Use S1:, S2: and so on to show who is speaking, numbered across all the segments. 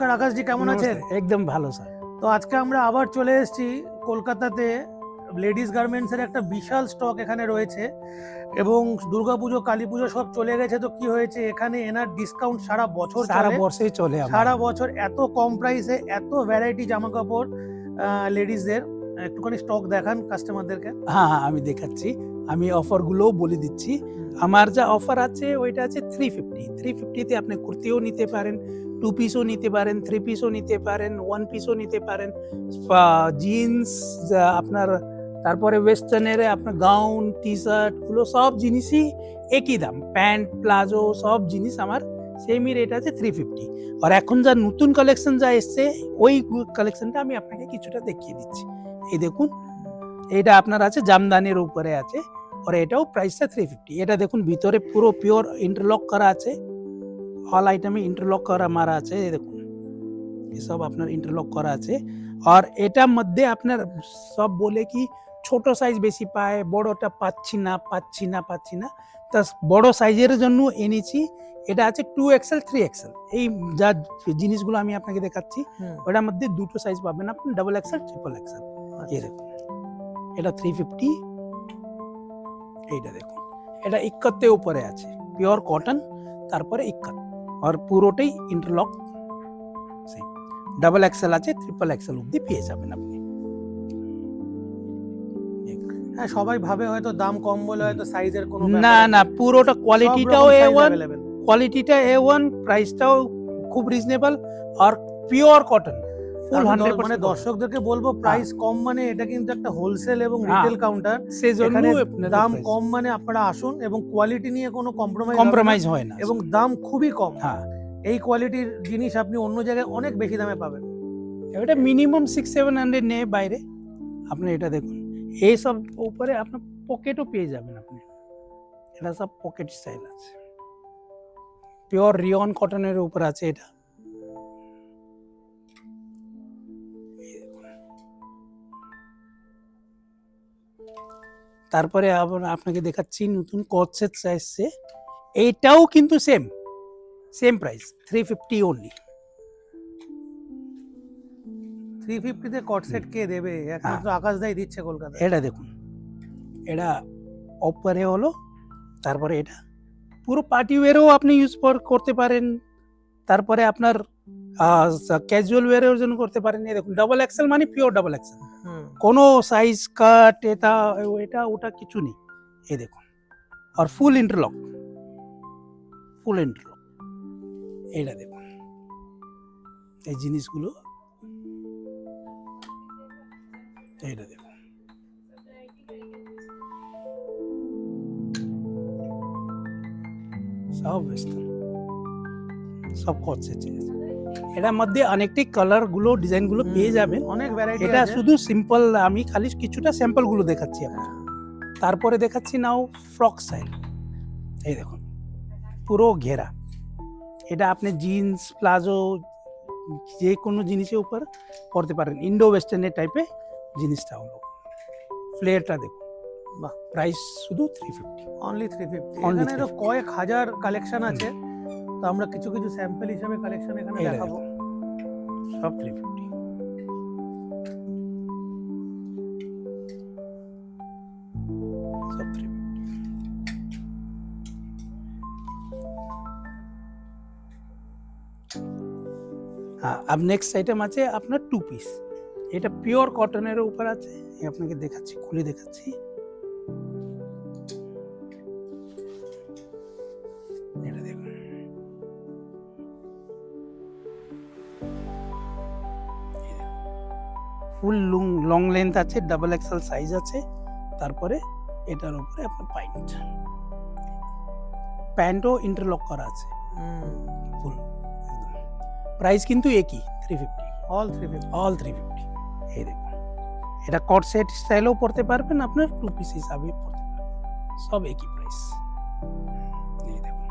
S1: নমস্কার আকাশজি, কেমন আছেন?
S2: একদম ভালো স্যার।
S1: তো আজকে আমরা আবার চলে এসেছি কলকাতাতে। লেডিস গার্মেন্টসের একটা বিশাল স্টক এখানে রয়েছে এবং দুর্গাপুজো কালীপুজো সব চলে গেছে। তো কি হয়েছে, এখানে এনার ডিসকাউন্ট সারা বছর
S2: সারা
S1: চলে।
S2: বছরই চলে
S1: সারা বছর এত কম প্রাইসে এত ভ্যারাইটি জামা কাপড় লেডিসদের। একটুখানি স্টক দেখান কাস্টমারদেরকে।
S2: হ্যাঁ, আমি দেখাচ্ছি। আমি অফারগুলোও বলে দিচ্ছি। আমার যা অফার আছে ওইটা আছে 350 তে আপনি কুর্তিও নিতে পারেন, 2 পিসও নিতে পারেন, 3 পিসও নিতে পারেন, 1 পিসও নিতে পারেন, জিন্স আপনার, তারপরে ওয়েস্টার্নের আপনার গাউন, টি শার্ট গুলো সব জিনিসই একই দাম। প্যান্ট, প্লাজো সব জিনিস আমার সেমই রেট আছে 350। আর এখন যা নতুন কালেকশন যা এসছে ওই কালেকশনটা আমি আপনাকে কিছুটা দেখিয়ে দিচ্ছি। এই দেখুন, এটা আপনার আছে জামদানির উপরে আছে, আর এটাও প্রাইসটা 350। এটা দেখুন ভিতরে পুরো পিওর ইন্টারলক করা আছে, অল আইটেমে ইন্টারলক করা মারা আছে। এই দেখুন এসব আপনার ইন্টারলক করা আছে। আর এটার মধ্যে আপনার সব বলে কি ছোট সাইজ বেশি পায়, বড়টা পাচ্ছি না। তা বড় সাইজের জন্য এনেছি। এটা আছে 2XL 3XL। এই যা জিনিসগুলো আমি আপনাকে দেখাচ্ছি ওটার মধ্যে দুটো সাইজ পাবেন আপনি, XXL, XXL। এই দেখুন এটা 350। এইটা দেখুন, এটা 71 উপরে আছে, পিওর কটন, তারপরে 71, আর পুরোটাই ইন্টারলক। XXL আছে, XXL অব্দি পেয়ে যাবেন আপনি।
S1: হ্যাঁ, সবাই ভাবে হয়তো দাম কম বলে হয়তো সাইজের কোনো
S2: না, পুরোটা কোয়ালিটিটাও A1, প্রাইসটাও খুব রিজনেবল, আর পিওর কটন, ফুল 100%।
S1: মানে দর্শকদেরকে বলবো প্রাইস কম মানে এটা কিন্তু একটা হোলসেল এবং রিটেল কাউন্টার।
S2: সেজন্য
S1: দাম কম মানে আপনারা আসুন, এবং কোয়ালিটি নিয়ে কোনো
S2: কম্প্রোমাইজ হয় না,
S1: এবং দাম খুবই কম।
S2: হ্যাঁ,
S1: এই কোয়ালিটির জিনিস আপনি অন্য জায়গায় অনেক বেশি দামে পাবেন।
S2: এটা মিনিমাম 600-700 নেই বাইরে। আপনি এটা দেখুন, এই সব উপরে আপনার পকেটও পেয়ে যাবেন আপনি। এটা সব পকেট স্টাইল আছে, পিওর রিয়ন কটনের উপর আছে এটা। তারপরে আবার আপনাকে দেখাচ্ছি নতুন কট সেট এসছে। এইটাও কিন্তু সেম প্রাইস, 350 অনলি।
S1: 350 তে কট সেট কে দেবে? একমাত্র আকাশদাই দিচ্ছে কলকাতায়।
S2: এটা দেখুন, এটা অপারে হলো, তারপরে এটা পুরো পার্টি ওয়্যারও আপনি ইউজ করতে পারেন, তারপরে আপনার ক্যাজুয়াল ওয়্যারের জন্য করতে পারেন। এই দেখুন XXL মানে পিওর XXL, কোনো সাইজ কাট এটা ওটা কিছু নেই। এই দেখুন, আর ফুল ইন্টারলক। এইটা দেখুন, এই জিনিসগুলো, এইটা দেখুন, সব ওয়েস্টার্ন, সব কট সেট। এটার মধ্যে অনেকটি কালার গুলো, ডিজাইন গুলো পেয়ে যাবেন,
S1: অনেক ভ্যারাইটি।
S2: এটা শুধু সিম্পল, আমি খালি কিছুটা স্যাম্পল গুলো দেখাচ্ছি আপনাকে। তারপরে দেখাচ্ছি নাও ফ্রক স্টাইল। এই দেখুন পুরো ঘেরা, এটা আপনি জিন্স, প্লাজো যে কোনো জিনিসের উপর পরতে পারেন। ইন্ডো ওয়েস্টার্নের টাইপে জিনিসটা হলো। ফ্লেয়ারটা দেখুন, বাহ, প্রাইস শুধু 350,
S1: অনলি 350। এখানে তো কয়েক হাজার কালেকশন আছে, তো আমরা কিছু স্যাম্পল হিসেবে কালেকশন এখানে দেখাবো।
S2: সব 350। হ্যাঁ, अब नेक्स्ट आइटम আছে আপনার 2 পিস। এটা পিওর কটনের উপর আছে, আপনাকে দেখাচ্ছি, খুলে দেখাচ্ছি। এটা দেখুন, ফুল লং লেন্থ আছে, XXL সাইজ আছে, তারপরে এটার উপরে আপনার প্যান্টও ইন্টারলক করা আছে ফুল। প্রাইস কিন্তু একই, 350, অল 350। এই দেখুন, এটা কট সেট স্টাইলেও পড়তে পারবেন, আপনার 2 পিস হিসাবে পড়তে পারবেন, সব একই প্রাইস। এই দেখুন,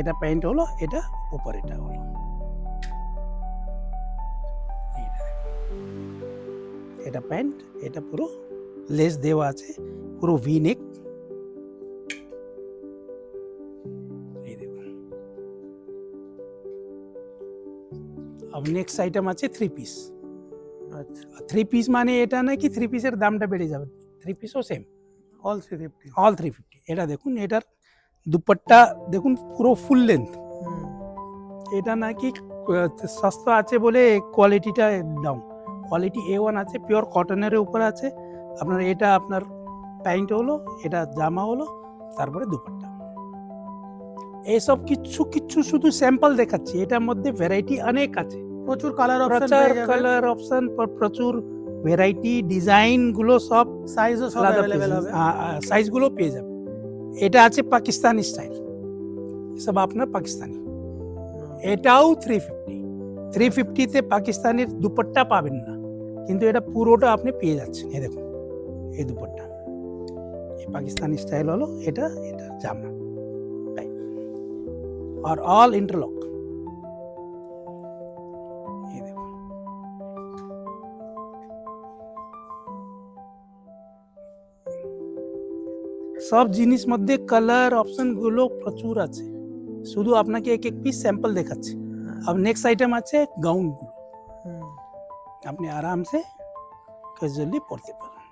S2: এটা প্যান্ট হলো, এটা উপর এটা হলো। এটা প্যান্ট, এটা পুরো লেস দেওয়া আছে, পুরো ভি নেক। এই দেখুন, আর নেক্সট আইটেম আছে 3 পিস।
S1: আচ্ছা,
S2: 3 পিস মানে এটা না কি 3 পিসের দামটা বেড়ে যাবে, 3 পিসও সেম,
S1: অল 350।
S2: অল 350। এটা দেখুন, এটার দুপাট্টা দেখুন পুরো ফুল লেন্থ।
S1: হুম,
S2: এটা নাকি সস্তা আছে বলে কোয়ালিটিটা ডাউন, কোয়ালিটি A1 আছে, পিওর কটনের উপর আছে। আপনার এটা আপনার প্যান্ট হলো, এটা জামা হলো, তারপরে দুপাট্টা। এইসব কিচ্ছু কিচ্ছু শুধু স্যাম্পল দেখাচ্ছি, এটার মধ্যে ভ্যারাইটি অনেক আছে,
S1: প্রচুর কালার অপশন
S2: প্রচুর
S1: পেয়ে যাবেন,
S2: কালার অপশন, প্রচুর ভ্যারাইটি, ডিজাইন গুলো সব
S1: সাইজও সব
S2: আলাদা
S1: অ্যাভেলেবেল হবে।
S2: সাইজ গুলো পেয়ে যাবে। এটা আছে পাকিস্তানি স্টাইল, সব আপনার পাকিস্তানি। এটাও 350। 350 তে পাকিস্তানের দুপাট্টা পাবেন না, কিন্তু এটা পুরোটা আপনি পেয়ে যাচ্ছেন। এই দেখুন, এই দুপাট্টা, এই পাকিস্তানি স্টাইল হলো, এটা এটা জামা, আর অল ইন্টারলক। এই দেখুন, সব জিনিস মধ্যে কালার অপশন গুলো প্রচুর আছে, শুধু আপনাকে এক এক পিস স্যাম্পল দেখাচ্ছি। अब नेक्स्ट आइटम আছে গাউন গুলো,
S1: হুম,
S2: আপনি আরামসে ক্যাজুয়ালি পরতে পারেন।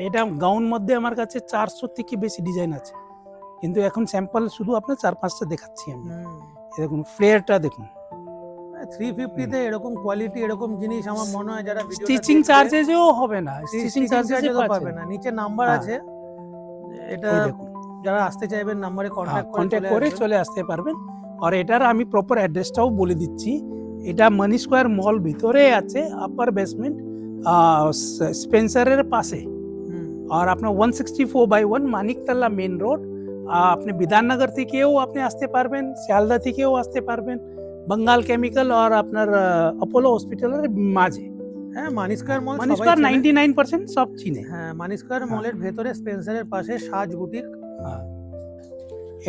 S2: এটা গাউন মধ্যে আমার কাছে 400 থেকে বেশি ডিজাইন আছে, কিন্তু এখন স্যাম্পল শুধু আপনার 4-5টা দেখাচ্ছি আমি।
S1: হুম।
S2: এই দেখুন ফ্লেয়ারটা দেখুন,
S1: 350 তে এরকম কোয়ালিটি, এরকম জিনিস আমার মনে হয় যারা ভিডিওটা
S2: স্টিচিং চার্জেসও হবে না, স্টিচিং চার্জেসে
S1: চার্জেসও পাবে না। নিচে নাম্বার
S2: হ্যাঁ।
S1: আছে, এটা
S2: এই দেখুন,
S1: যারা আসতে চাইবেন নাম্বারে কন্ট্যাক্ট
S2: কন্ট্যাক্ট করে চলে আসতে পারবেন। আর এটার আমি প্রপার অ্যাড্রেসটাও বলে দিচ্ছি। এটা মানি স্কোয়ার মল ভিতরে আছে, আপার বেসমেন্ট, স্পেন্সারের পাশে। আর আপনার 164/1 মানিকতলা মেন রোড। আপনি বিধাননগর থেকেও আপনি আসতে পারবেন, শিয়ালদা থেকেও আসতে পারবেন, বাঙ্গাল কেমিক্যাল আর আপনার অপোলো হসপিটালের মাঝে।
S1: হ্যাঁ, মানি স্কয়ার মল
S2: মানি
S1: সবাই
S2: স্কোয়ার
S1: চেনে।
S2: 99% সব চিনে।
S1: হ্যাঁ, মানি স্কয়ার মলের ভেতরে স্পেন্সারের পাশে সাজ বুটিক।
S2: হ্যাঁ,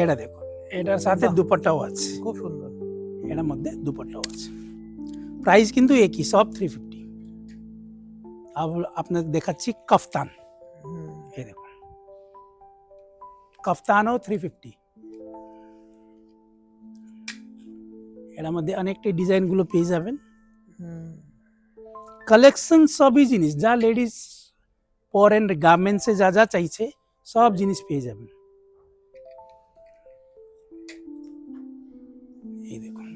S2: এটা দেখুন, এটার সাথে
S1: বাহ।
S2: দুপাট্টাও আছে,
S1: খুব সুন্দর।
S2: এটার মধ্যে দুপাট্টাও আছে। প্রাইস কিন্তু একই, সব 350। আপনাদের দেখাচ্ছি কাফতান।
S1: হুম,
S2: এই দেখুন, কাফতানও 350। এর মধ্যে অনেকটা ডিজাইন গুলো পেয়ে যাবেন।
S1: হুম।
S2: কালেকশন সবই জিনিস যা লেডিস পরেন, গার্মেন্টসে যা যা চাইছে সব জিনিস পেয়ে যাবেন। এই দেখুন,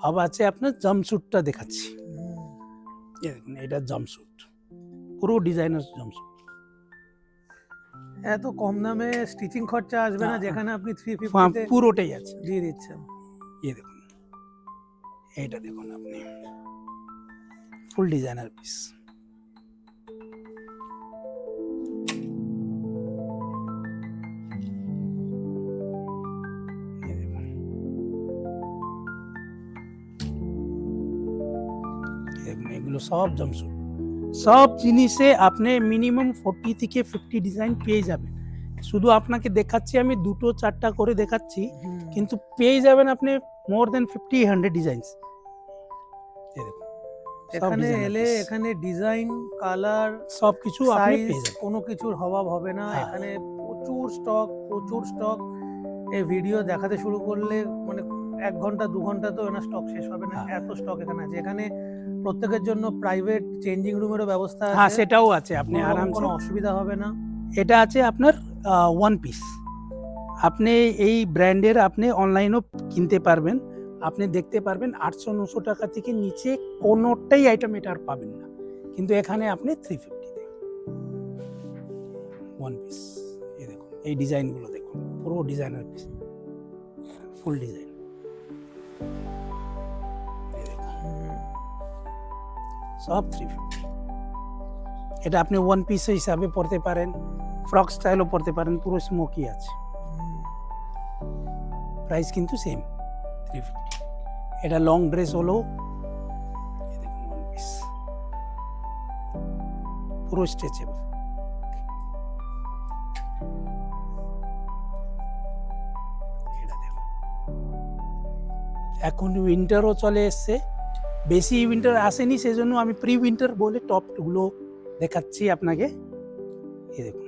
S2: अब আছে আপনার জাম্পস্যুটটা দেখাচ্ছি। এই দেখুন, এটা জাম্পস্যুট, পুরো ডিজাইনার জাম্পস্যুট।
S1: এত কম দামে স্টিচিং খরচা আসবে না,
S2: হ্যাঁ,
S1: যেখানে আপনি 350 তে
S2: পুরোটাই আছে।
S1: দিয়ে দিচ্ছেন।
S2: এই দেখুন, এইটা দেখুন আপনি, ফুল ডিজাইনার পিস। এগুলো সব জাম্পস্যুট, সব জিনিসে আপনি মিনিমাম 40 থেকে 50 ডিজাইন পেয়ে যাবেন। শুধু আপনাকে দেখাচ্ছি আমি 2-4টা করে দেখাচ্ছি, কিন্তু পেয়ে যাবেন আপনি মোর দেন 50-100 ডিজাইনস।
S1: এখানে এলে এখানে ডিজাইন, কালার,
S2: সব কিছু আপনি
S1: সাইজ,
S2: পেয়ে যাবেন।
S1: কোনো কিছুর অভাব হবে না।
S2: হ্যাঁ।
S1: এখানে প্রচুর স্টক। এই ভিডিও দেখাতে শুরু করলে মানে 1 ঘন্টা 2 ঘন্টা তো এনার স্টক শেষ হবে না,
S2: হ্যাঁ।
S1: এত স্টক এখানে আছে। এখানে প্রত্যেকের জন্য প্রাইভেট চেঞ্জিং রুমেরও ব্যবস্থা
S2: হ্যাঁ,
S1: আছে,
S2: সেটাও আছে, আপনি
S1: কোনো রকম
S2: আরামসে।
S1: কোনো অসুবিধা হবে না।
S2: এটা আছে আপনার 1 পিস, আপনি এই ব্র্যান্ডের আপনি অনলাইনও কিনতে পারবেন। আপনি দেখতে পারবেন 800-900 টাকা থেকে নিচে কোনোটাই আইটেম এটা আর পাবেন না, কিন্তু এখানে আপনি 350 তে 1 পিস। এই দেখুন, এই ডিজাইনগুলো দেখুন, পুরো ডিজাইনার পিস, ফুল ডিজাইন। সব 350। এটা আপনি 1 পিস হিসাবে পরতে পারেন, ফ্রক স্টাইলও পরতে পারেন, পুরো স্মোকি আছে। প্রাইস কিন্তু সেম 350। এটা লং ড্রেস হলো, এই দেখুন 1 পিস, পুরো স্ট্রেচেবল। এটা দেখুন, এখন উইন্টারও চলে এসছে, বেশি উইন্টার আসেনি, সেজন্য আমি প্রি উইন্টার বলে টপগুলো দেখাচ্ছি আপনাকে। এই দেখুন,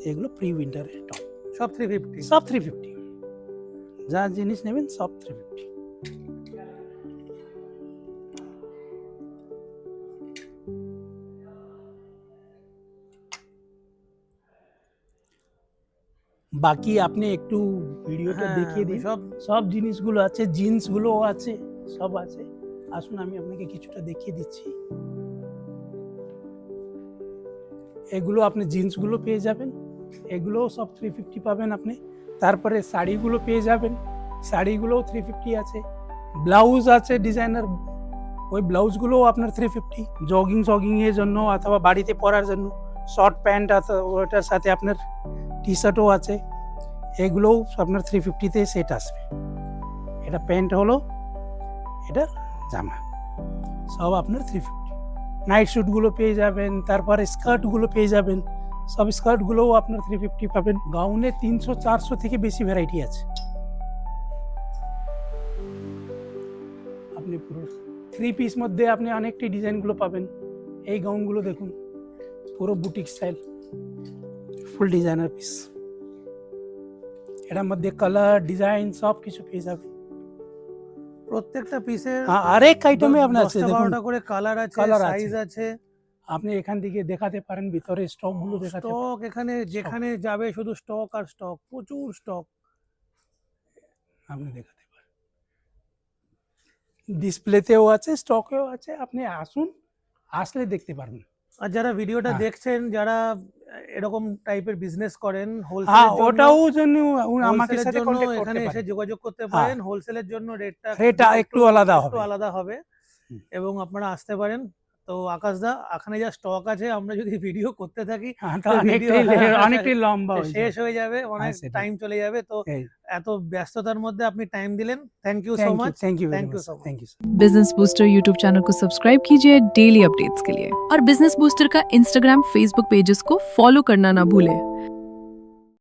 S2: এগুলো প্রি উইন্টারের টপ,
S1: সব 350।
S2: সব 350, যা জিনিস নেবেন সব 350। বাকি আপনি একটু ভিডিওটা
S1: হ্যাঁ,
S2: দেখিয়ে দিন।
S1: সব
S2: সব জিনিসগুলো আছে, জিন্সগুলোও আছে, সব আছে। আসুন আমি আপনাকে কিছুটা দেখিয়ে দিচ্ছি। এগুলো আপনি জিন্সগুলো পেয়ে যাবেন, এগুলোও সব 350 পাবেন আপনি। তারপরে শাড়িগুলো পেয়ে যাবেন, শাড়িগুলোও 350 আছে। ব্লাউজ আছে ডিজাইনার, ওই ব্লাউজগুলোও আপনার 350, জগিং এর জন্য অথবা বাড়িতে পরার জন্য। শর্ট প্যান্ট আছে, ওটার সাথে আপনার টি শার্টও আছে, এগুলোও আপনার 350-তে সেট আসবে। এটা প্যান্ট হলো, এটা জামা, সব আপনার 350। নাইট স্যুটগুলো পেয়ে যাবেন, তারপরে স্কার্টগুলো পেয়ে যাবেন, সব স্কার্টগুলোও আপনার 350 পাবেন। গাউনে 300-400 থেকে বেশি ভ্যারাইটি আছে। আপনি পুরো 3 পিস মধ্যে আপনি অনেকটি ডিজাইনগুলো পাবেন। এই গাউনগুলো দেখুন, পুরো বুটিক স্টাইল, ফুল ডিজাইনার পিস। এটার মধ্যে কালার ডিজাইন সব কিছু পেয়ে যাবেন।
S1: প্রত্যেকটা পিসের
S2: আরেক আইটেমে আপনার আছে,
S1: 10-12টা করে কালার আছে,
S2: কালার আছে।
S1: সাইজ আছে।
S2: আপনি এখান থেকে দেখাতে পারেন, ভিতরে স্টকগুলো দেখাতে পারেন।
S1: স্টক এখানে যেখানে যাবে শুধু স্টক আর স্টক, প্রচুর স্টক।
S2: আপনি দেখাতে পারেন, ডিসপ্লেতেও আছে, স্টকেও আছে। আপনি আসুন, আসলে দেখতে পারবেন।
S1: আর যারা ভিডিওটা
S2: হ্যাঁ।
S1: দেখছেন, যারা এরকম টাইপের বিজনেস করেন,
S2: হ্যাঁ,
S1: হোলসেলের
S2: ওটাও জন্য আমাকে
S1: হোলসেলের
S2: সাথে
S1: জন্য
S2: কন্টাক্ট করতে
S1: এখানে এসে
S2: পারেন।
S1: যোগাযোগ করতে পারেন। হোলসেলের জন্য রেটটা
S2: একটু আলাদা হবে।
S1: আলাদা হবে,
S2: হুম।
S1: এবং আপনারা আসতে পারেন। তো আকাশ দা, এখানে যা স্টক আছে, আমরা যদি ভিডিও করতে থাকি
S2: হ্যাঁ, তো
S1: তো video
S2: অনেকটাই লম্বা হয়ে
S1: শেষ
S2: যাবে।
S1: হয়ে যাবে, অনেক
S2: সেটাই।
S1: টাইম চলে যাবে। তো
S2: এই,
S1: এত ব্যস্ততার মধ্যে আপনি টাইম দিলেন, thank you so
S2: thank you,
S1: much.
S2: thank you very
S1: Thank you
S2: much,
S1: so much.
S2: thank you.
S3: Business booster YouTube channel को सब्सक्राइब कीजिए डेली अपडेट्स के लिए, और बिजनेस बूस्टर का इंस्टाग्राम फेसबुक पेजेस को फॉलो करना ना भूलें।